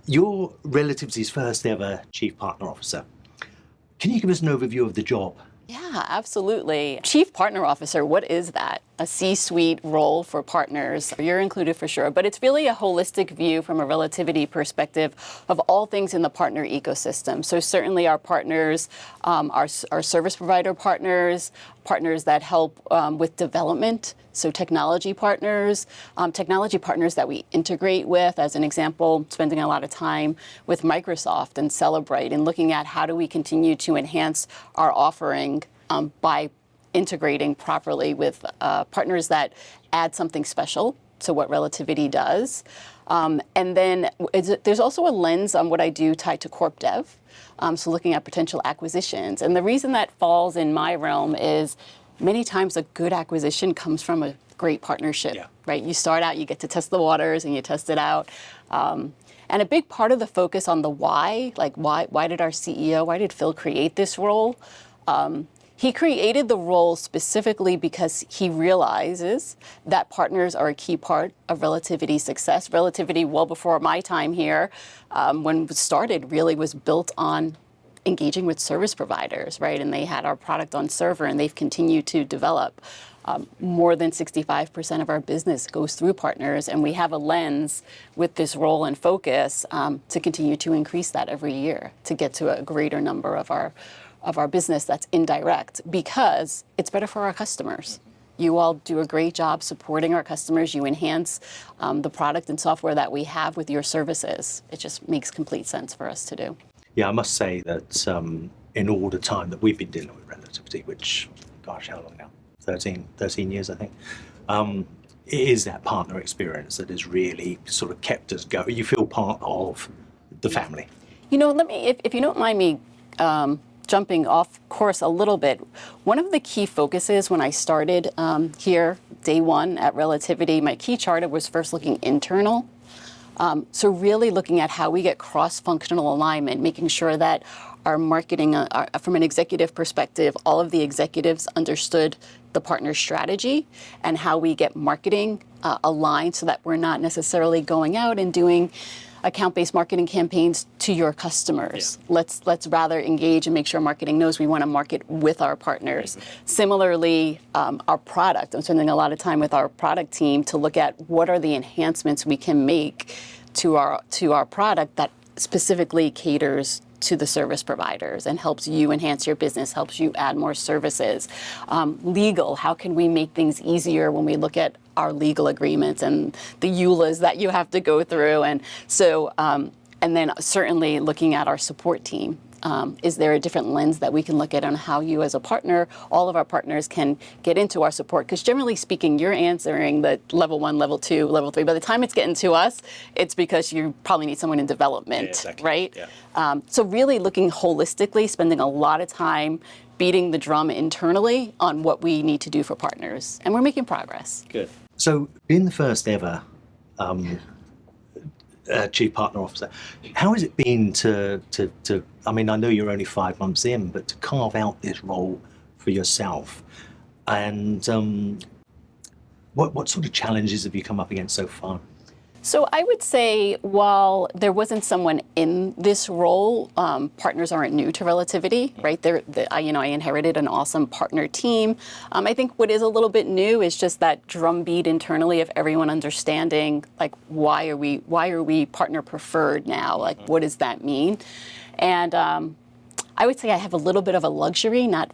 You're Relativity's first ever Chief Partner Officer. Can you give us an overview of the job? Yeah, absolutely. Chief Partner Officer, what is that? A C-suite role for partners. You're included for sure, but it's really a holistic view from a Relativity perspective of all things in the partner ecosystem. So certainly our partners, our service provider partners, partners that help with development, so technology partners that we integrate with. As an example, spending a lot of time with Microsoft and Celebrate and looking at how do we continue to enhance our offering by integrating properly with partners that add something special to what Relativity does. And then there's also a lens on what I do tied to corp dev, so looking at potential acquisitions. And the reason that falls in my realm is many times a good acquisition comes from a great partnership, right? You start out, you get to test the waters and you test it out. And a big part of the focus on the why, like why did our CEO, why did Phil create this role? He created the role specifically because he realizes that partners are a key part of Relativity's success. Relativity, well before my time here, when it started, really was built on engaging with service providers, right? And they had our product on server and they've continued to develop. More than 65% of our business goes through partners, and we have a lens with this role and focus to continue to increase that every year to get to a greater number of our business that's indirect, because it's better for our customers. You all do a great job supporting our customers. You enhance the product and software that we have with your services. It just makes complete sense for us to do. Yeah, I must say that in all the time that we've been dealing with Relativity, which, gosh, how long now? 13 years, I think. It is that partner experience that has really sort of kept us going. You feel part of the family. You know, let me, if you don't mind me jumping off course a little bit, one of the key focuses when I started here, day one at Relativity, my key charter was first looking internal. So really looking at how we get cross-functional alignment, making sure that our marketing, from an executive perspective, all of the executives understood the partner strategy and how we get marketing aligned so that we're not necessarily going out and doing account-based marketing campaigns to your customers. Yeah. Let's rather engage and make sure marketing knows we want to market with our partners. Mm-hmm. Similarly, our product, I'm spending a lot of time with our product team to look at what are the enhancements we can make to our product that specifically caters to the service providers and helps you enhance your business, helps you add more services. Legal, how can we make things easier when we look at our legal agreements and the EULAs that you have to go through? And so, and then certainly looking at our support team. Is there a different lens that we can look at on how you as a partner, all of our partners can get into our support? Because generally speaking, you're answering the level 1, level 2, level 3. By the time it's getting to us, it's because you probably need someone in development, exactly. Right? Yeah. So really looking holistically, spending a lot of time beating the drum internally on what we need to do for partners. And we're making progress. Good. So being the first ever Chief Partner Officer, how has it been to I mean, I know you're only 5 months in, but to carve out this role for yourself, and what sort of challenges have you come up against so far? So I would say, while there wasn't someone in this role, partners aren't new to Relativity, right? I inherited an awesome partner team. I think what is a little bit new is just that drumbeat internally of everyone understanding, like, why are we partner preferred now? Like, what does that mean? And I would say I have a little bit of a luxury, not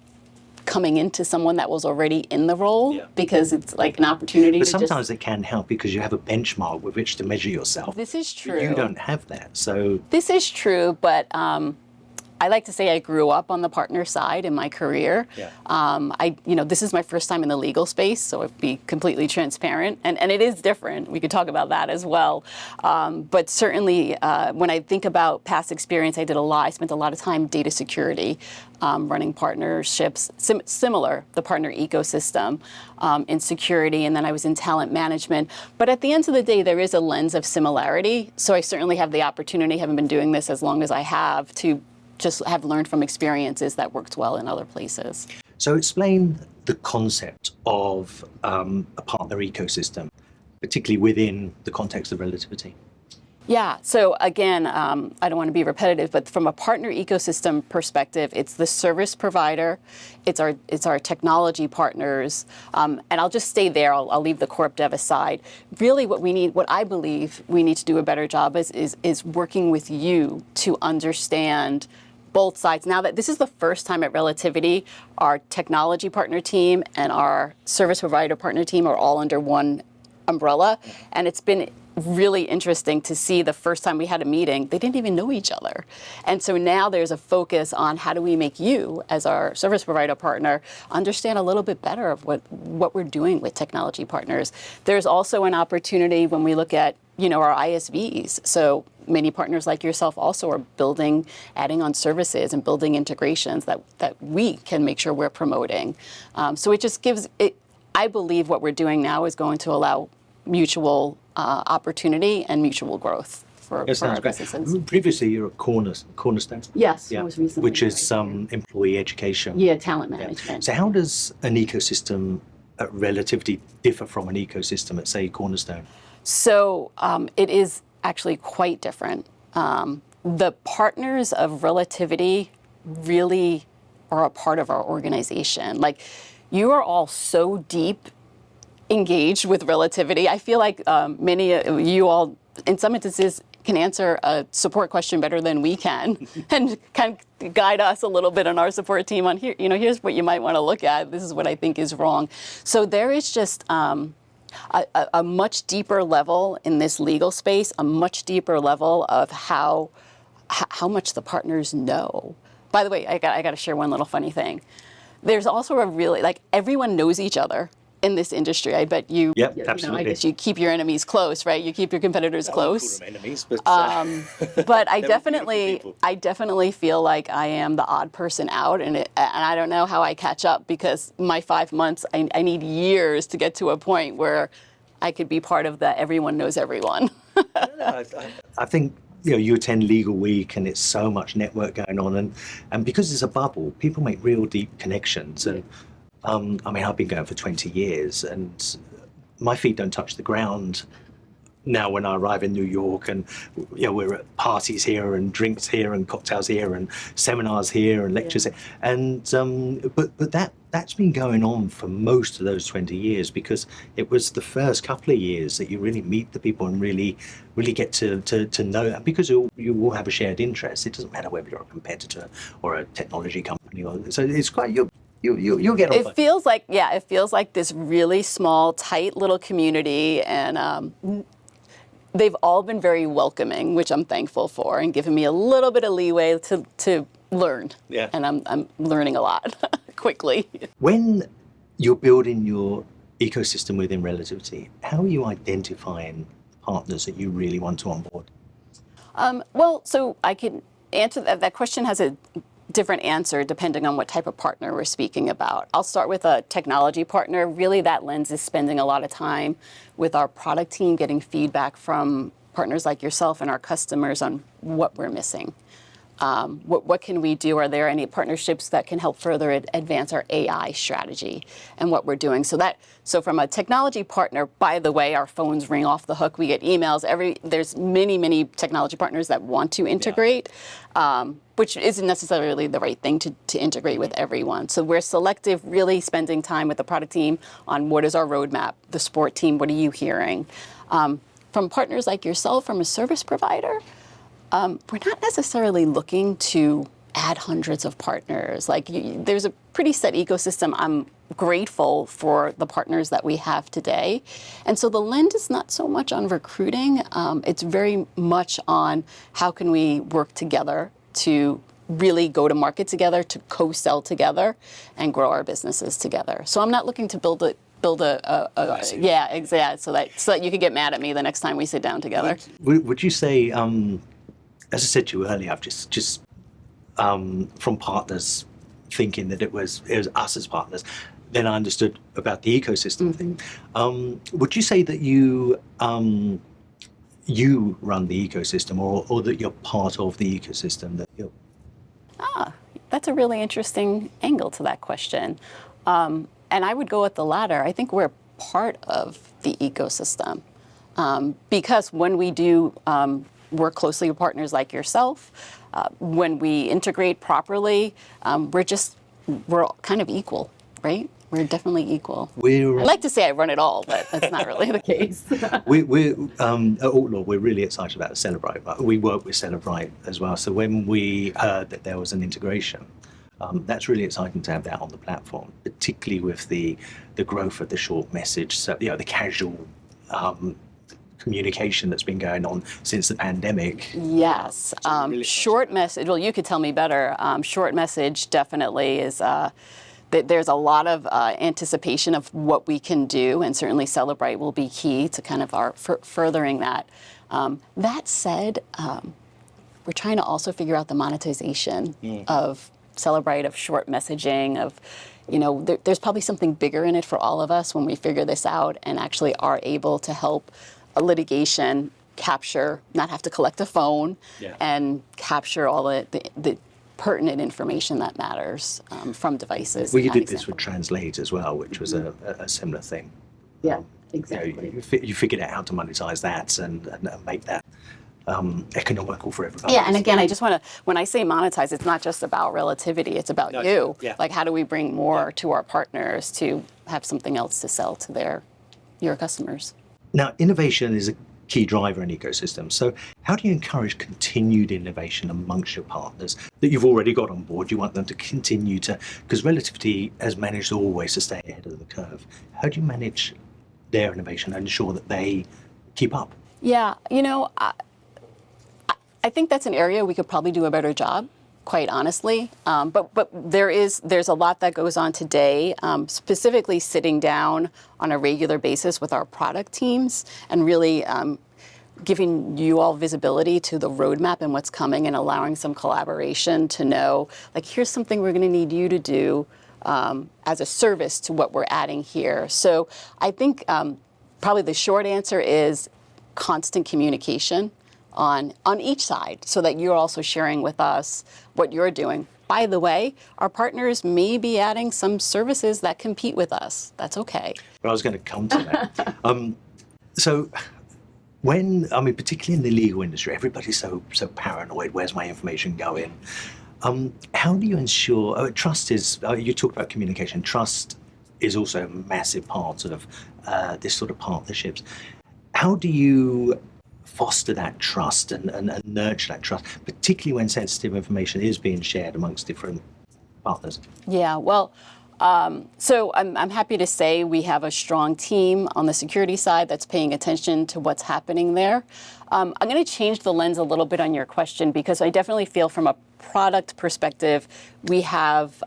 coming into someone that was already in the role, yeah. Because it's like an opportunity. But sometimes it can help because you have a benchmark with which to measure yourself. This is true. You don't have that, so. This is true, but I like to say I grew up on the partner side in my career. Yeah. This is my first time in the legal space, so I'd be completely transparent. And it is different. We could talk about that as well. But certainly, when I think about past experience, I spent a lot of time data security, running partnerships, similar, the partner ecosystem in security, and then I was in talent management. But at the end of the day, there is a lens of similarity. So I certainly have the opportunity, having been doing this as long as I have, to just have learned from experiences that worked well in other places. So explain the concept of a partner ecosystem, particularly within the context of Relativity. Yeah. So again, I don't want to be repetitive, but from a partner ecosystem perspective, it's the service provider, it's our technology partners, and I'll just stay there. I'll leave the corp dev aside. Really, what I believe we need to do a better job is working with you to understand both sides. Now that this is the first time at Relativity, our technology partner team and our service provider partner team are all under one umbrella, and it's been really interesting to see. The first time we had a meeting, they didn't even know each other. And so now there's a focus on how do we make you, as our service provider partner, understand a little bit better of what we're doing with technology partners. There's also an opportunity when we look at, our ISVs. So many partners like yourself also are adding on services and building integrations that we can make sure we're promoting. So it just gives it. I believe what we're doing now is going to allow mutual opportunity and mutual growth for our businesses. Previously, you're at Cornerstone. Yes, most recently. Which is employee education. Yeah, talent management. So how does an ecosystem at Relativity differ from an ecosystem at, say, Cornerstone? So it is actually quite different. The partners of Relativity really are a part of our organization. Like, you are all so deep engaged with Relativity. I feel like many of you all, in some instances, can answer a support question better than we can, and kind of guide us a little bit on our support team on here. Here's what you might want to look at. This is what I think is wrong. So there is just a much deeper level in this legal space, a much deeper level of how much the partners know. By the way, I got to share one little funny thing. There's also everyone knows each other in this industry. I bet you. Yep, absolutely. I guess you keep your enemies close, right? You keep your competitors close. I wouldn't call them enemies, but I definitely feel like I am the odd person out, and I don't know how I catch up, because my 5 months, I need years to get to a point where I could be part of the everyone knows everyone. I think you attend Legal Week, and it's so much network going on, and because it's a bubble, people make real deep connections. And I've been going for 20 years, and my feet don't touch the ground now when I arrive in New York, and we're at parties here and drinks here and cocktails here and seminars here and lectures here. And but that's been going on for most of those 20 years, because it was the first couple of years that you really meet the people and really get to know them, because you all have a shared interest. It doesn't matter whether you're a competitor or a technology company, so it's quite you'll get on. It feels like this really small, tight little community, and they've all been very welcoming, which I'm thankful for, and given me a little bit of leeway to learn. Yeah. And I'm learning a lot quickly. When you're building your ecosystem within Relativity, how are you identifying partners that you really want to onboard? So I can answer that. That question has a different answer depending on what type of partner we're speaking about. I'll start with a technology partner. Really, that lens is spending a lot of time with our product team, getting feedback from partners like yourself and our customers on what we're missing. What can we do? Are there any partnerships that can help further advance our AI strategy and what we're doing? So from a technology partner, by the way, our phones ring off the hook. We get emails. There's many technology partners that want to integrate, which isn't necessarily the right thing to integrate with everyone. So we're selective, really spending time with the product team on what is our roadmap. The support team, what are you hearing? From partners like yourself, from a service provider, we're not necessarily looking to add hundreds of partners. There's a pretty set ecosystem. I'm grateful for the partners that we have today. And so the lens is not so much on recruiting. It's very much on how can we work together to really go to market together, to co-sell together, and grow our businesses together. So I'm not looking to build a yeah, exactly. So that you could get mad at me the next time we sit down together. Would you say, as I said to you earlier, I've just from partners thinking that it was us as partners, then I understood about the ecosystem thing. Would you say that you run the ecosystem, or that you're part of the ecosystem? That's a really interesting angle to that question. And I would go with the latter. I think we're part of the ecosystem. Because when we do work closely with partners like yourself, when we integrate properly, we're kind of equal, right? We're definitely equal. I'd like to say I run it all, but that's not really the case. We're at Outlaw, we're really excited about Celebrite. But we work with Celebrite as well. So when we heard that there was an integration, that's really exciting to have that on the platform, particularly with the growth of the short message. So the casual communication that's been going on since the pandemic. Yes, short message. Well, you could tell me better. Short message definitely is. There's a lot of anticipation of what we can do, and certainly Celebrite will be key to kind of our furthering that. That said, we're trying to also figure out the monetization of Celebrite, of short messaging, of, there's probably something bigger in it for all of us when we figure this out and actually are able to help a litigation capture, not have to collect a phone, and capture all the pertinent information that matters from devices. Well, you did this with Translate as well, which was a similar thing. Yeah, exactly. You figured out how to monetize that and make that economical for everybody. Yeah, and again, I just want to, when I say monetize, it's not just about Relativity, it's about you. Yeah. Like, how do we bring more to our partners to have something else to sell to your customers? Now, innovation is a key driver in ecosystems. So how do you encourage continued innovation amongst your partners that you've already got on board? You want them to continue to, because Relativity has managed always to stay ahead of the curve. How do you manage their innovation and ensure that they keep up? Yeah, I think that's an area we could probably do a better job, quite honestly. But there's a lot that goes on today, specifically sitting down on a regular basis with our product teams and really giving you all visibility to the roadmap and what's coming and allowing some collaboration to know, like, here's something we're going to need you to do as a service to what we're adding here. So I think probably the short answer is constant communication on each side so that you're also sharing with us what you're doing. By the way, our partners may be adding some services that compete with us. That's okay. But I was going to come to that. So particularly in the legal industry, everybody's so paranoid. Where's my information going? How do you ensure, trust is, you talked about communication, trust is also a massive part of this sort of partnerships. How do you foster that trust and nurture that trust, particularly when sensitive information is being shared amongst different partners? Yeah, well, so I'm happy to say we have a strong team on the security side that's paying attention to what's happening there. I'm going to change the lens a little bit on your question because I definitely feel from a product perspective, we have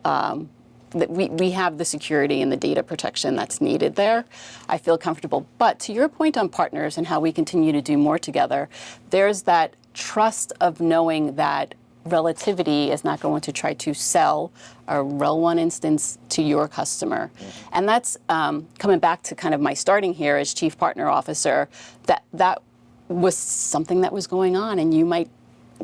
we have the security and the data protection that's needed there. I feel comfortable. But to your point on partners and how we continue to do more together, there's that trust of knowing that Relativity is not going to try to sell a Rel1 instance to your customer. And that's coming back to kind of my starting here as Chief Partner Officer, that was something that was going on, and you might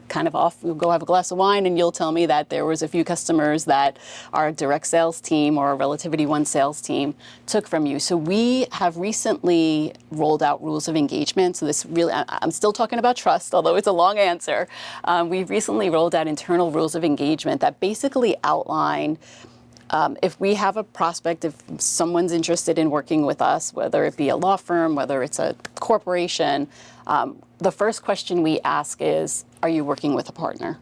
kind of we'll go have a glass of wine and you'll tell me that there was a few customers that our direct sales team or our Relativity One sales team took from you. So we have recently rolled out rules of engagement. So this really, I'm still talking about trust, although it's a long answer. We've recently rolled out internal rules of engagement that basically outline if we have a prospect, if someone's interested in working with us, whether it be a law firm, whether it's a corporation, the first question we ask is, are you working with a partner?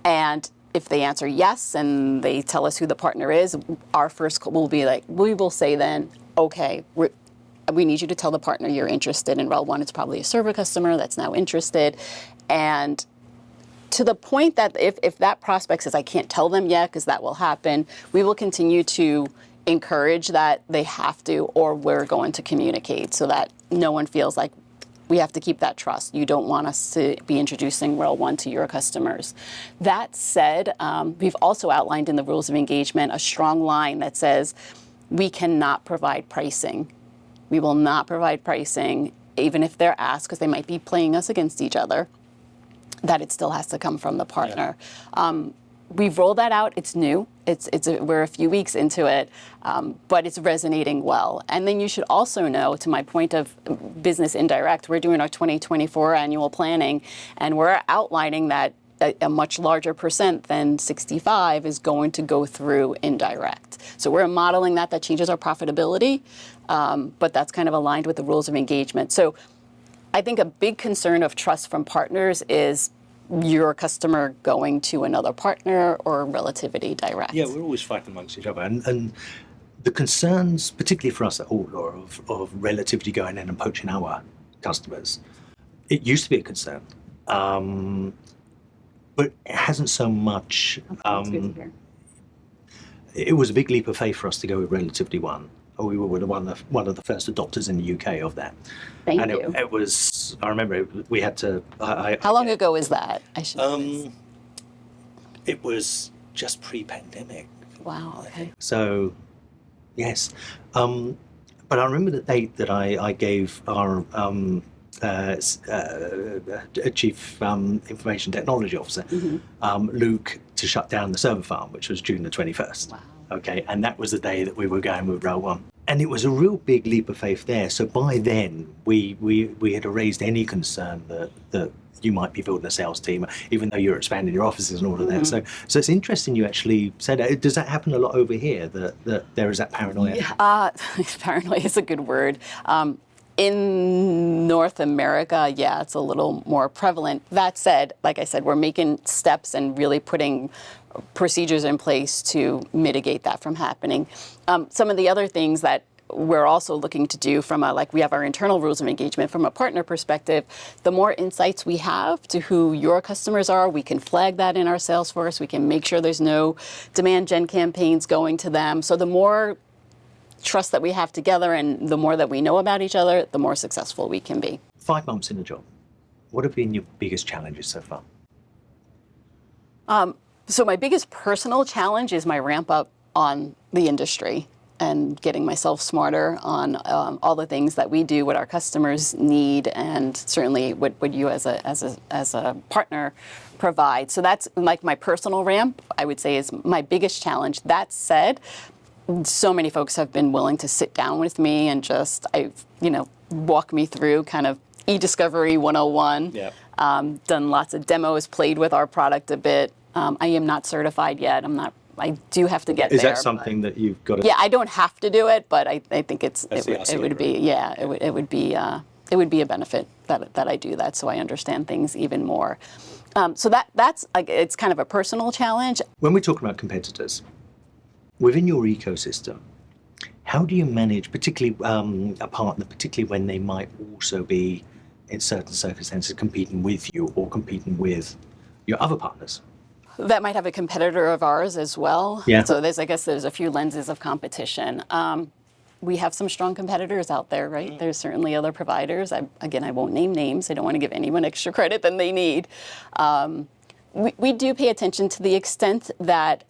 And if they answer yes, and they tell us who the partner is, our first call will be like, we will say then, okay, we need you to tell the partner you're interested in Rel1. It's probably a server customer that's now interested. And to the point that if that prospect says, I can't tell them yet because that will happen, we will continue to encourage that they have to, or we're going to communicate so that no one feels like we have to keep that trust. You don't want us to be introducing Rel1 to your customers. That said, we've also outlined in the rules of engagement a strong line that says we cannot provide pricing. We will not provide pricing, even if they're asked, because they might be playing us against each other, that it still has to come from the partner. Yeah. We've rolled that out. It's new. We're a few weeks into it, but it's resonating well. And then you should also know, to my point of business indirect. We're doing our 2024 annual planning, and we're outlining that a much larger percent than 65 is going to go through indirect. So we're modeling that. That changes our profitability, but that's kind of aligned with the rules of engagement. So I think a big concern of trust from partners is your customer going to another partner or Relativity direct. Yeah, we're always fighting amongst each other. And the concerns, particularly for us at Outlaw, of Relativity going in and poaching our customers, it used to be a concern. But it hasn't so much. That's good to hear. It was a big leap of faith for us to go with Relativity One. We were one of the first adopters in the UK of that. Thank you. It was. I remember we had to. How long ago was that? I should. It was just pre-pandemic. Wow. Okay. So, yes. But I remember the date that I gave our Chief Information Technology Officer, Luke, to shut down the server farm, which was June the 21st. Wow. Okay, and that was the day that we were going with Rail One. And it was a real big leap of faith there. So by then, we had erased any concern that you might be building a sales team, even though you're expanding your offices and all of that. So it's interesting you actually said that. Does that happen a lot over here, that there is that paranoia? Yeah, paranoia is a good word. In North America, yeah, it's a little more prevalent. That said, like I said, we're making steps and really putting procedures in place to mitigate that from happening. Some of the other things that we're also looking to do from we have our internal rules of engagement from a partner perspective, the more insights we have to who your customers are, we can flag that in our Salesforce. We can make sure there's no demand gen campaigns going to them. So the more trust that we have together and the more that we know about each other, the more successful we can be. 5 months in the job, what have been your biggest challenges so far? So my biggest personal challenge is my ramp up on the industry and getting myself smarter on all the things that we do, what our customers need, and certainly what you as a partner provide. So that's like my personal ramp, I would say, is my biggest challenge. That said, so many folks have been willing to sit down with me and just, walk me through kind of e-discovery 101. Yeah. Done lots of demos, played with our product a bit. I am not certified yet. I do have to get there. Is that something that you've got to? Yeah, I don't have to do it, but I think it would be a benefit that I do that, so I understand things even more. So that's it's kind of a personal challenge. When we talk about competitors, within your ecosystem, how do you manage, particularly a partner, particularly when they might also be, in certain circumstances, competing with you or competing with your other partners? That might have a competitor of ours as well. Yeah. So I guess there's a few lenses of competition. We have some strong competitors out there, right? There's certainly other providers. I won't name names. I don't want to give anyone extra credit than they need. We do pay attention to the extent that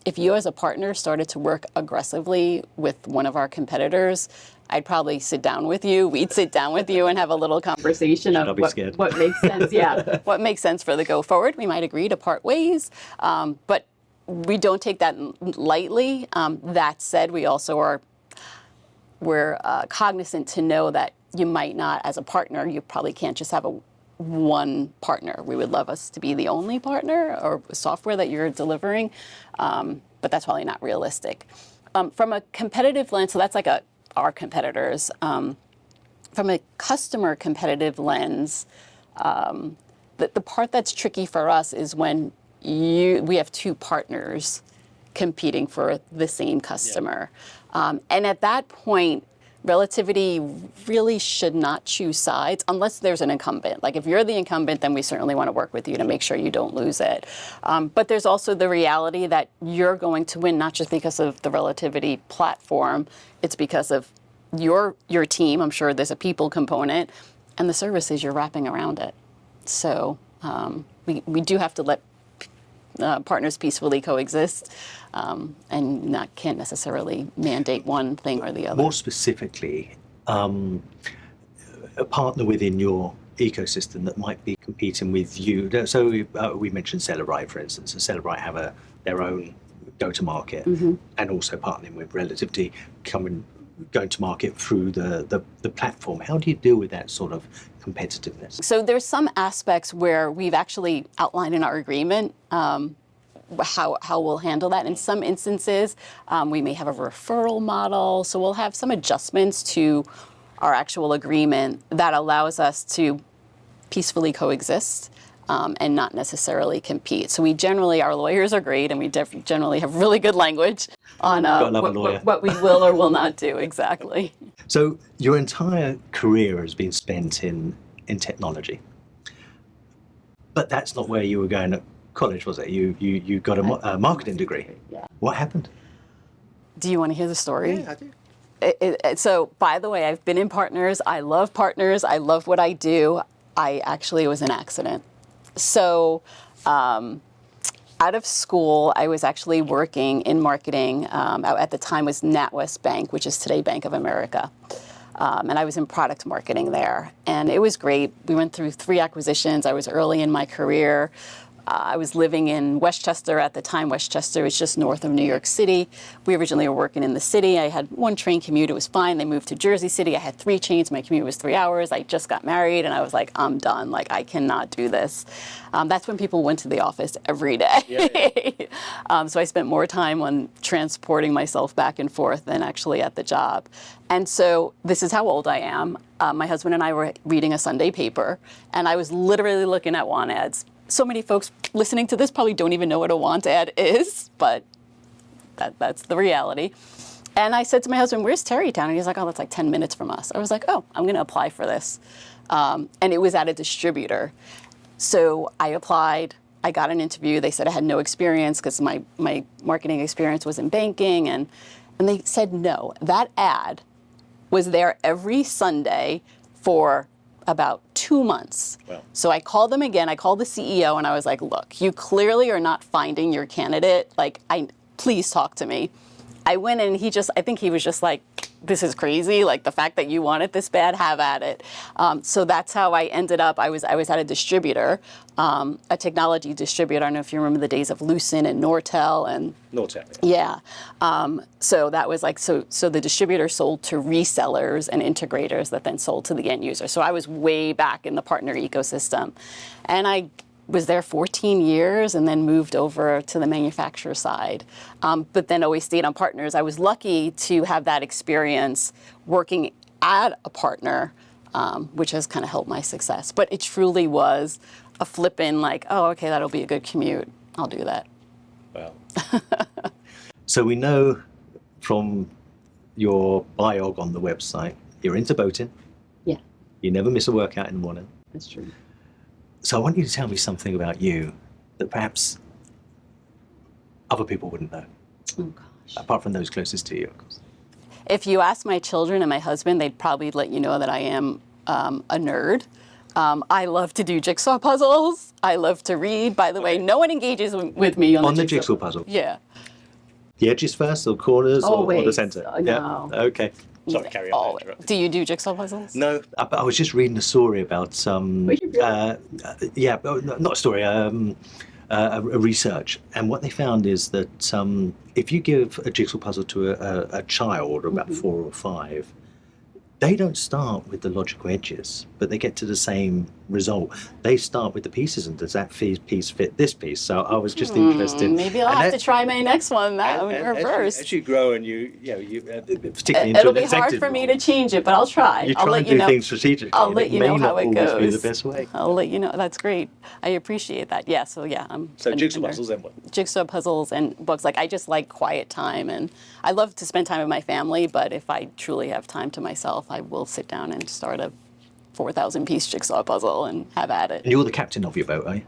if you as a partner started to work aggressively with one of our competitors, I'd probably sit down with you. We'd sit down with you and have a little conversation of what makes sense. Yeah, what makes sense for the go forward. We might agree to part ways, but we don't take that lightly. That said, we also we're cognizant to know that you might not, as a partner, you probably can't just have one partner. We would love us to be the only partner or software that you're delivering, but that's probably not realistic. From a competitive lens, so that's like our competitors. From a customer competitive lens, the part that's tricky for us is when we have two partners competing for the same customer. Yeah. And at that point, Relativity really should not choose sides unless there's an incumbent. Like if you're the incumbent, then we certainly want to work with you to make sure you don't lose it. But there's also the reality that you're going to win not just because of the Relativity platform, it's because of your team. I'm sure there's a people component and the services you're wrapping around it. So we do have to let partners peacefully coexist and can't necessarily mandate one thing or the other. More specifically, a partner within your ecosystem that might be competing with you. So we mentioned Legal-Lite, for instance. So Legal-Lite have their own go-to-market and also partnering with Relativity, coming going to market through the platform. How do you deal with that sort of competitiveness? So there's some aspects where we've actually outlined in our agreement how we'll handle that. In some instances, we may have a referral model, so we'll have some adjustments to our actual agreement that allows us to peacefully coexist and not necessarily compete. So we generally, our lawyers are great, and we generally have really good language on what we will or will not do, exactly. So your entire career has been spent in technology, but that's not where you were going at college, was it? You got a marketing degree. Yeah. What happened? Do you want to hear the story? Yeah, I do. So, by the way, I've been in partners. I love partners. I love what I do. It was an accident. So, out of school, I was actually working in marketing. At the time was NatWest Bank, which is today Bank of America. And I was in product marketing there. And it was great. We went through 3 acquisitions. I was early in my career. I was living in Westchester at the time. Westchester was just north of New York City. We originally were working in the city. I had 1 train commute. It was fine. They moved to Jersey City. I had 3 trains. My commute was 3 hours. I just got married, and I was like, I'm done. Like, I cannot do this. That's when people went to the office every day. Yeah. So I spent more time on transporting myself back and forth than actually at the job. And so this is how old I am. My husband and I were reading a Sunday paper, and I was literally looking at want ads. So many folks listening to this probably don't even know what a want ad is, but that's the reality. And I said to my husband, where's Terrytown? And he's like, oh, that's like 10 minutes from us. I was like, oh, I'm going to apply for this. And it was at a distributor. So I applied. I got an interview. They said I had no experience because my marketing experience was in banking. And they said no. That ad was there every Sunday for about 2 months. Wow. So I called them again. I called the CEO, and I was like, look, you clearly are not finding your candidate. Like, please talk to me. I went in, and I think he was just like, this is crazy. Like, the fact that you want it this bad, have at it. So that's how I ended up. I was at a distributor, a technology distributor. I don't know if you remember the days of Lucent and Nortel and Nortel. Yeah. So that was like, so the distributor sold to resellers and integrators that then sold to the end user. So I was way back in the partner ecosystem. And I was there 14 years and then moved over to the manufacturer side, but then always stayed on partners. I was lucky to have that experience working at a partner, which has kind of helped my success. But it truly was a flip-in, like, oh, okay, that'll be a good commute. I'll do that. Wow. So we know from your biog on the website, you're into boating. Yeah. You never miss a workout in the morning. That's true. So I want you to tell me something about you that perhaps other people wouldn't know. Oh, gosh. Apart from those closest to you, of course. If you ask my children and my husband, they'd probably let you know that I am a nerd. I love to do jigsaw puzzles. I love to read. By the way, no one engages with me on the jigsaw puzzle. Yeah. The edges first, or corners, or the center? No. Yeah. Okay. Sorry, carry on. Do you do jigsaw puzzles? No, I was just reading a story about not a story, a research, and what they found is that if you give a jigsaw puzzle to a child, about 4 or 5, they don't start with the logical edges, but they get to the same result. They start with the pieces, and does that piece fit this piece? So I was just interested. Maybe I'll have to try my next one in reverse. As you grow and you particularly into it'll be hard for me to change it, but I'll try. You try and do things strategically. I'll let you know how it goes. May not always be the best way. I'll let you know. That's great. I appreciate that. Yeah. So yeah, jigsaw puzzles and what? Jigsaw puzzles and books. Like, I just like quiet time, and I love to spend time with my family. But if I truly have time to myself, I will sit down and start a 4,000-piece jigsaw puzzle and have at it. And you're the captain of your boat, are you?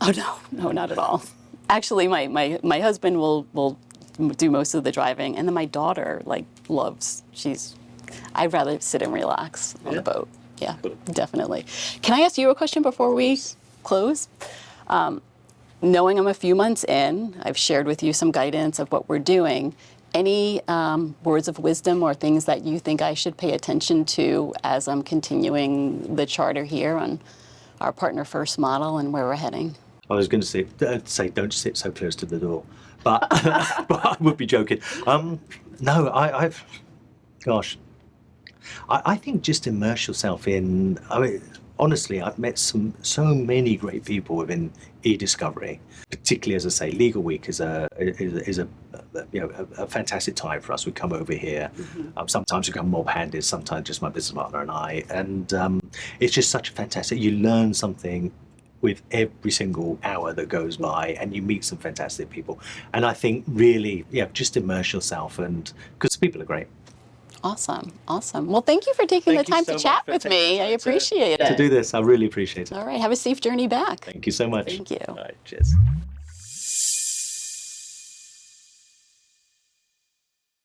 Oh, no, not at all. Actually, my husband will do most of the driving, and then my daughter I'd rather sit and relax on the boat. Yeah, definitely. Can I ask you a question before we close? Knowing I'm a few months in, I've shared with you some guidance of what we're doing. Any words of wisdom or things that you think I should pay attention to as I'm continuing the charter here on our Partner First model and where we're heading? I was going to say don't sit so close to the door, but, but I would be joking. No, Gosh, I think just immerse yourself in. I mean, honestly, I've met so many great people within e-discovery. Particularly, as I say, Legal Week is a a fantastic time for us. We come over here. Sometimes we come mob-handed. Sometimes just my business partner and I. And it's just such a fantastic. You learn something with every single hour that goes by, and you meet some fantastic people. And I think really, yeah, just immerse yourself, and because people are great. Awesome. Awesome. Well, thank you for taking the Thank you time so to much chat for with taking me. the I time appreciate to it. do this. I really appreciate it. All right. Have a safe journey back. Thank you so much. Thank you. All right, cheers.